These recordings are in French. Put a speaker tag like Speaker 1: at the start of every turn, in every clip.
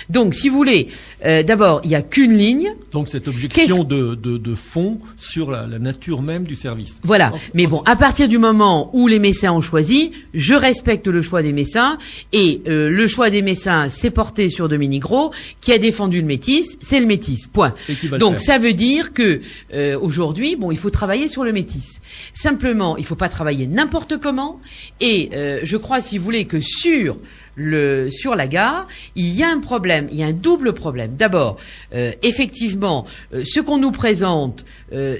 Speaker 1: Donc, si vous voulez, d'abord, il n'y a qu'une ligne.
Speaker 2: Donc, cette objection de fond sur la nature même du service.
Speaker 1: Voilà. Mais bon, à partir du moment où les Messins ont choisi, je respecte le choix des Messins. Et le choix des Messins s'est porté sur Dominique Gros, qui a défendu le métis. C'est le métis. Point. Donc, ça veut dire que aujourd'hui, bon, il faut travailler sur le métis. Simplement, il ne faut pas travailler n'importe comment. Et je crois, si vous voulez, que sur la gare, il y a un problème, il y a un double problème. D'abord, effectivement, ce qu'on nous présente,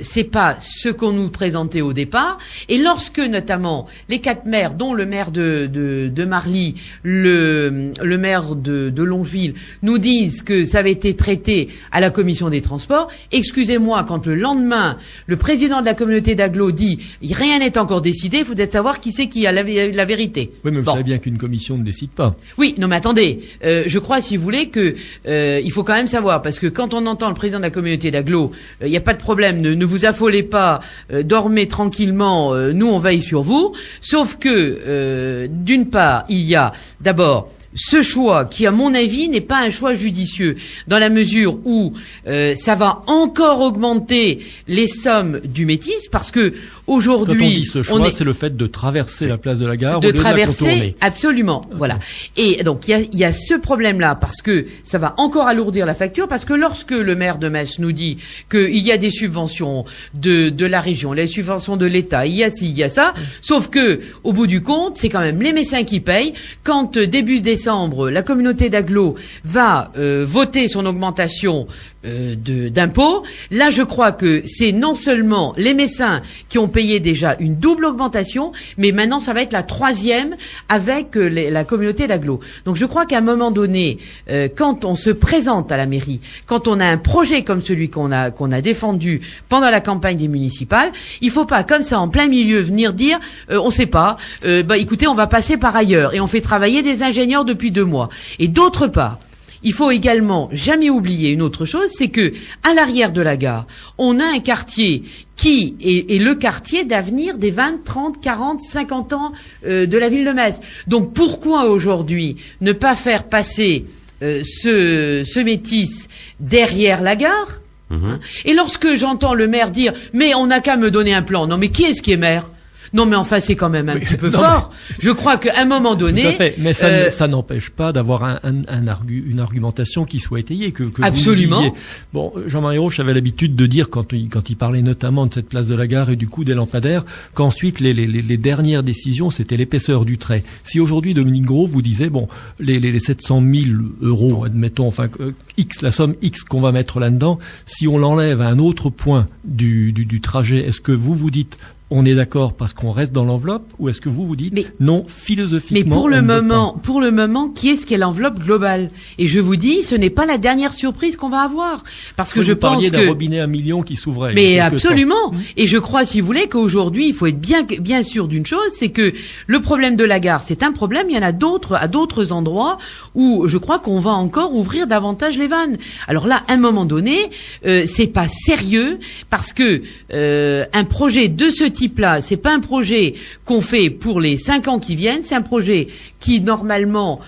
Speaker 1: c'est pas ce qu'on nous présentait au départ. Et lorsque, notamment, les 4 maires, dont le maire de Marly, le maire de Longeville, nous disent que ça avait été traité à la commission des transports, excusez-moi, quand le lendemain, le président de la communauté d'agglo dit rien n'est encore décidé, il faut peut-être savoir qui c'est qui a la vérité.
Speaker 2: Oui, mais vous savez bien qu'une commission ne décide pas.
Speaker 1: Oui, non mais attendez, je crois, si vous voulez, que il faut quand même savoir, parce que quand on entend le président de la communauté d'agglo, il n'y a pas de problème, ne vous affolez pas, dormez tranquillement, nous on veille sur vous, sauf que, d'une part, il y a d'abord ce choix qui, à mon avis, n'est pas un choix judicieux, dans la mesure où ça va encore augmenter les sommes du métis, parce que aujourd'hui,
Speaker 2: quand on dit ce choix, c'est le fait de traverser la place de la gare, de
Speaker 1: traverser, absolument, voilà. Et donc il y a ce problème-là, parce que ça va encore alourdir la facture, parce que lorsque le maire de Metz nous dit qu'il y a des subventions de la région, les subventions de l'État, il y a ci, il y a ça, sauf que au bout du compte, c'est quand même les Messins qui payent. Quand début décembre, la communauté d'agglo va voter son augmentation d'impôts, là je crois que c'est non seulement les Messins qui ont payé déjà une double augmentation, mais maintenant ça va être la 3e avec la communauté d'agglo. Donc je crois qu'à un moment donné, quand on se présente à la mairie, quand on a un projet comme celui qu'on a défendu pendant la campagne des municipales, il faut pas comme ça en plein milieu venir dire on sait pas, écoutez, on va passer par ailleurs, et on fait travailler des ingénieurs depuis 2 mois. Et d'autre part, il faut également jamais oublier une autre chose, c'est que à l'arrière de la gare, on a un quartier qui est le quartier d'avenir des 20, 30, 40, 50 ans de la ville de Metz. Donc pourquoi aujourd'hui ne pas faire passer ce métis derrière la gare Et lorsque j'entends le maire dire « mais on n'a qu'à me donner un plan », non mais qui est-ce qui est maire ? Non, mais enfin, c'est quand même un petit peu fort. Je crois qu'à un moment donné...
Speaker 2: Tout à fait, mais ça n'empêche pas d'avoir une argumentation qui soit étayée. Que
Speaker 1: absolument.
Speaker 2: Vous bon, Jean-Marie Roche avait l'habitude de dire, quand il parlait notamment de cette place de la gare et du coût des lampadaires, qu'ensuite, les dernières décisions, c'était l'épaisseur du trait. Si aujourd'hui, Dominique Gros vous disait, bon, les 700 000 euros, admettons, enfin, la somme X qu'on va mettre là-dedans, si on l'enlève à un autre point du trajet, est-ce que vous dites... on est d'accord parce qu'on reste dans l'enveloppe, ou est-ce que vous dites non, philosophiquement?
Speaker 1: Mais pour le moment, qui est-ce qui est l'enveloppe globale? Et je vous dis, ce n'est pas la dernière surprise qu'on va avoir, parce que je pense que...
Speaker 2: Vous parliez d'un robinet à millions qui s'ouvrait.
Speaker 1: Mais absolument. Et je crois, si vous voulez, qu'aujourd'hui, il faut être bien sûr d'une chose, c'est que le problème de la gare, c'est un problème. Il y en a d'autres à d'autres endroits où je crois qu'on va encore ouvrir davantage les vannes. Alors là, à un moment donné, c'est pas sérieux, parce que un projet de ce type-là, c'est pas un projet qu'on fait pour les 5 ans qui viennent, c'est un projet qui normalement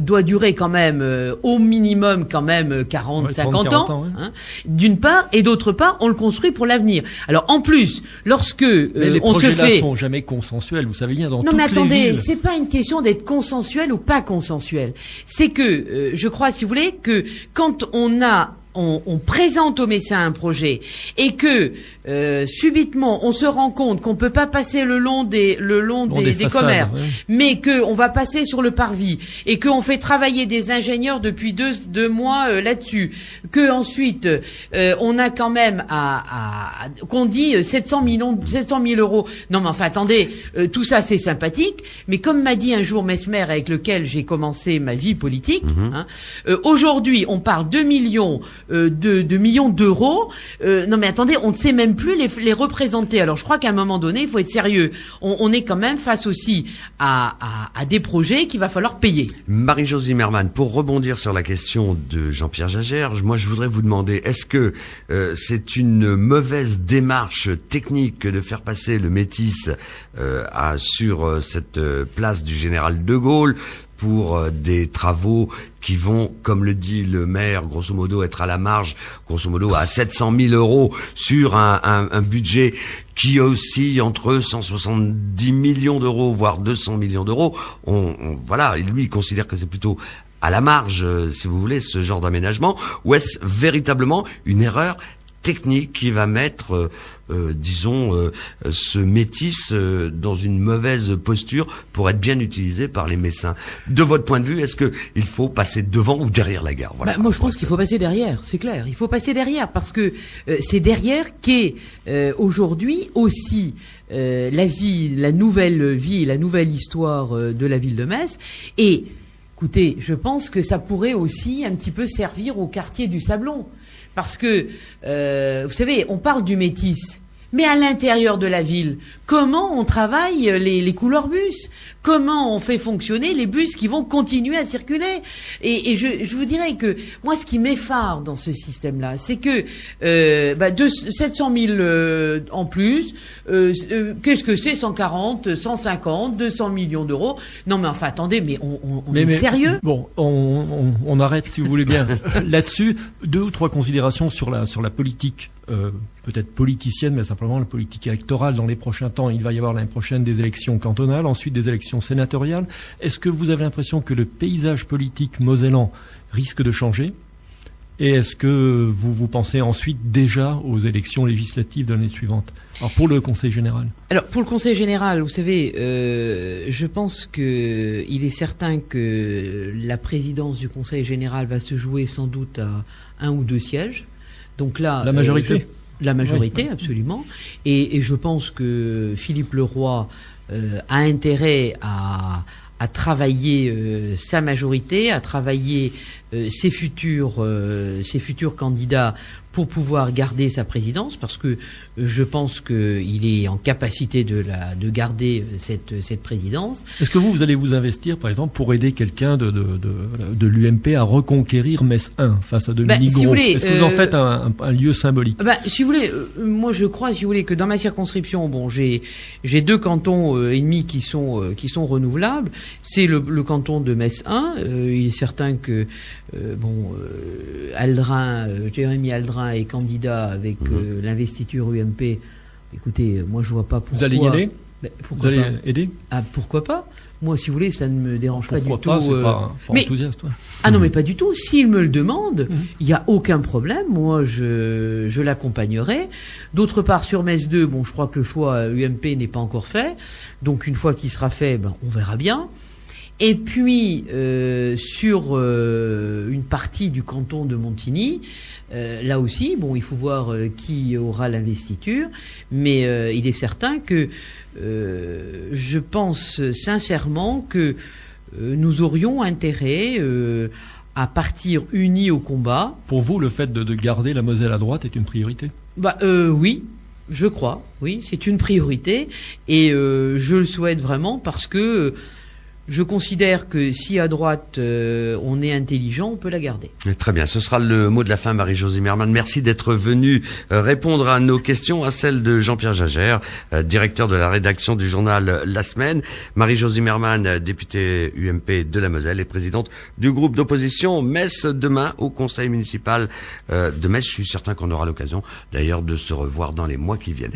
Speaker 1: doit durer quand même au minimum quand même 40, 50 ans, hein, d'une part, et d'autre part, on le construit pour l'avenir. Alors en plus, lorsque
Speaker 2: les
Speaker 1: on se fait,
Speaker 2: ne sont jamais consensuels, vous savez bien, dans toutes les villes.
Speaker 1: Non mais attendez, c'est pas une question d'être consensuel ou pas consensuel. C'est que je crois, si vous voulez, que quand on présente aux Messins un projet et que subitement on se rend compte qu'on peut pas passer le long des façades, commerces, mais que on va passer sur le parvis et qu'on fait travailler des ingénieurs depuis deux mois là-dessus, que ensuite on a quand même qu'on dit 700 000 euros. Non mais enfin attendez, tout ça c'est sympathique, mais comme m'a dit un jour Mesmer avec lequel j'ai commencé ma vie politique, aujourd'hui on parle de millions d'euros. Non mais attendez, on ne sait même plus les représenter. Alors je crois qu'à un moment donné, il faut être sérieux. On est quand même face aussi à des projets qu'il va falloir payer.
Speaker 3: Marie-Josée Zimmermann, pour rebondir sur la question de Jean-Pierre Jagère, moi je voudrais vous demander, est-ce que c'est une mauvaise démarche technique de faire passer le métis sur cette place du Général de Gaulle, pour des travaux qui vont, comme le dit le maire, grosso modo être à la marge, grosso modo à 700 000 euros sur un budget qui oscille entre 170 millions d'euros, voire 200 millions d'euros. Voilà, lui, il considère que c'est plutôt à la marge, si vous voulez, ce genre d'aménagement, ou est-ce véritablement une erreur technique qui va mettre, ce métis dans une mauvaise posture pour être bien utilisé par les Messins? De votre point de vue, est-ce que il faut passer devant ou derrière la gare? Voilà.
Speaker 1: Moi, je pense qu'il faut passer derrière, c'est clair. Il faut passer derrière parce que c'est derrière qu'est aujourd'hui aussi la nouvelle vie, la nouvelle histoire de la ville de Metz. Et écoutez, je pense que ça pourrait aussi un petit peu servir au quartier du Sablon. Parce que, vous savez, on parle du métis, mais à l'intérieur de la ville, comment on travaille les couleurs bus? Comment on fait fonctionner les bus qui vont continuer à circuler? Et je vous dirais que, moi, ce qui m'effare dans ce système-là, c'est que 700 000 en plus, qu'est-ce que c'est 140, 150, 200 millions d'euros? Non, mais enfin, attendez, mais on est sérieux?
Speaker 2: Bon, on arrête, si vous voulez bien, là-dessus. 2 ou 3 considérations sur la politique, peut-être politicienne, mais simplement la politique électorale dans les prochains temps. Il va y avoir l'année prochaine des élections cantonales, ensuite des élections sénatoriales. Est-ce que vous avez l'impression que le paysage politique mosellan risque de changer? Et est-ce que vous pensez ensuite déjà aux élections législatives de l'année suivante? Alors pour le Conseil général.
Speaker 1: Alors pour le Conseil général, vous savez, je pense que il est certain que la présidence du Conseil général va se jouer sans doute à 1 ou 2 sièges. Donc là,
Speaker 2: la majorité.
Speaker 1: La majorité,
Speaker 2: oui.
Speaker 1: Absolument. Et je pense que Philippe Leroy a intérêt à travailler sa majorité, à travailler ses futurs candidats pour pouvoir garder sa présidence, parce que je pense qu'il est en capacité de garder cette présidence.
Speaker 2: Est-ce que vous allez vous investir, par exemple, pour aider quelqu'un de l'UMP à reconquérir Metz 1 face à Dominique Gros? Est-ce que vous en faites un lieu symbolique?
Speaker 1: Si vous voulez, moi je crois, si vous voulez, que dans ma circonscription, bon, j'ai 2 cantons et demi qui sont renouvelables. C'est le canton de Metz 1. Il est certain que Jérémy Aldrin est candidat avec l'investiture UMP. Écoutez, moi je vois pas pourquoi.
Speaker 2: Vous allez y aller?
Speaker 1: Pourquoi
Speaker 2: vous allez
Speaker 1: pas
Speaker 2: aider?
Speaker 1: Ah, pourquoi pas? Moi, si vous voulez, ça ne me dérange pas du tout.
Speaker 2: Pourquoi pas? C'est pas
Speaker 1: mais
Speaker 2: enthousiaste, ouais.
Speaker 1: Ah non, mais pas du tout. S'il me le demande, il n'y a aucun problème. Moi, je l'accompagnerai. D'autre part, sur Metz 2, bon, je crois que le choix UMP n'est pas encore fait. Donc, une fois qu'il sera fait, on verra bien. Et puis, sur une partie du canton de Montigny, là aussi, bon, il faut voir qui aura l'investiture, mais il est certain que je pense sincèrement que nous aurions intérêt à partir unis au combat.
Speaker 2: Pour vous, le fait de garder la Moselle à droite est une priorité?
Speaker 1: Oui. Je crois, oui, c'est une priorité, et je le souhaite vraiment parce que je considère que si à droite on est intelligent, on peut la garder.
Speaker 3: Très bien, ce sera le mot de la fin, Marie-Josée Merman. Merci d'être venue répondre à nos questions, à celles de Jean-Pierre Jagère, directeur de la rédaction du journal La Semaine. Marie-Josée Merman, députée UMP de la Moselle et présidente du groupe d'opposition Metz, demain au conseil municipal de Metz. Je suis certain qu'on aura l'occasion d'ailleurs de se revoir dans les mois qui viennent.